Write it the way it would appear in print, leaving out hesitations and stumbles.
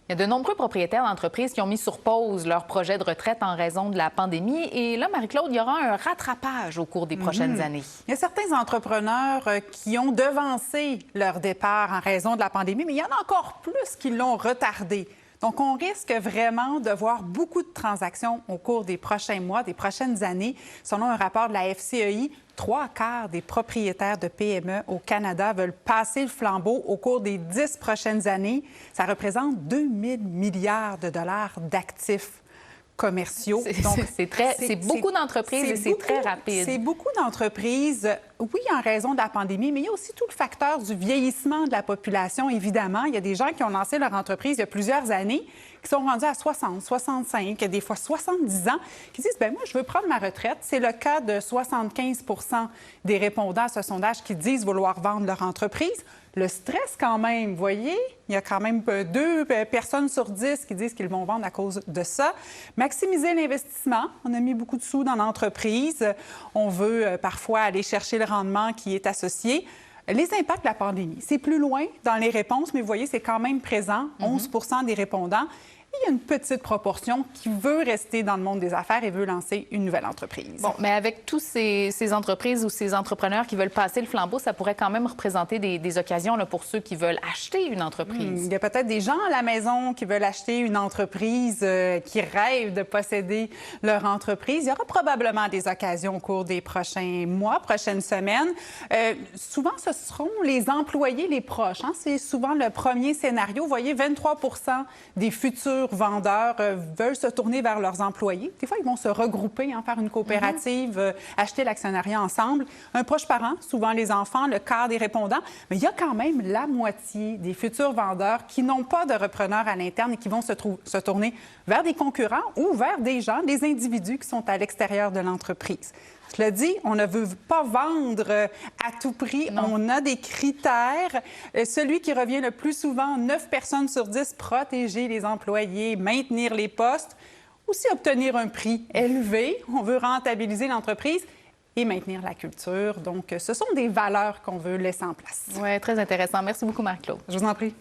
Il y a de nombreux propriétaires d'entreprises qui ont mis sur pause leur projet de retraite en raison de la pandémie. Et là, Marie-Claude, il y aura un rattrapage au cours des prochaines années. Il y a certains entrepreneurs qui ont devancé leur départ en raison de la pandémie, mais il y en a encore plus qui l'ont retardé. Donc, on risque vraiment de voir beaucoup de transactions au cours des prochains mois, des prochaines années. Selon un rapport de la FCEI, 3/4 des propriétaires de PME au Canada veulent passer le flambeau au cours des 10 prochaines années. Ça représente 2 000 milliards de dollars d'actifs commerciaux. C'est beaucoup d'entreprises et c'est très rapide. C'est beaucoup d'entreprises, oui, en raison de la pandémie, mais il y a aussi tout le facteur du vieillissement de la population, évidemment. Il y a des gens qui ont lancé leur entreprise il y a plusieurs années, qui sont rendus à 60, 65, des fois 70 ans, qui disent, bien, moi, je veux prendre ma retraite. C'est le cas de 75 des répondants à ce sondage qui disent vouloir vendre leur entreprise. Le stress, quand même, vous voyez, il y a quand même 2 personnes sur 10 qui disent qu'ils vont vendre à cause de ça. Maximiser l'investissement. On a mis beaucoup de sous dans l'entreprise. On veut parfois aller chercher le rendement qui est associé. Les impacts de la pandémie, c'est plus loin dans les réponses, mais vous voyez, c'est quand même présent. 11 des répondants. Il y a une petite proportion qui veut rester dans le monde des affaires et veut lancer une nouvelle entreprise. Bon, mais avec tous ces entreprises ou ces entrepreneurs qui veulent passer le flambeau, ça pourrait quand même représenter des occasions là, pour ceux qui veulent acheter une entreprise. Il y a peut-être des gens à la maison qui veulent acheter une entreprise, qui rêvent de posséder leur entreprise. Il y aura probablement des occasions au cours des prochains mois, prochaines semaines. Souvent, ce seront les employés, les proches. Hein? C'est souvent le premier scénario. Vous voyez, 23 des futurs vendeurs veulent se tourner vers leurs employés. Des fois, ils vont se regrouper, faire une coopérative, acheter l'actionnariat ensemble. Un proche parent, souvent les enfants, le quart des répondants. Mais il y a quand même la moitié des futurs vendeurs qui n'ont pas de repreneur à l'interne et qui vont se tourner vers des concurrents ou vers des gens, des individus qui sont à l'extérieur de l'entreprise. Je le dis, on ne veut pas vendre à tout prix. Non. On a des critères. Celui qui revient le plus souvent, 9 personnes sur 10, protéger les employés, maintenir les postes, aussi obtenir un prix élevé. On veut rentabiliser l'entreprise et maintenir la culture. Donc, ce sont des valeurs qu'on veut laisser en place. Oui, très intéressant. Merci beaucoup, Marie-Claude. Je vous en prie.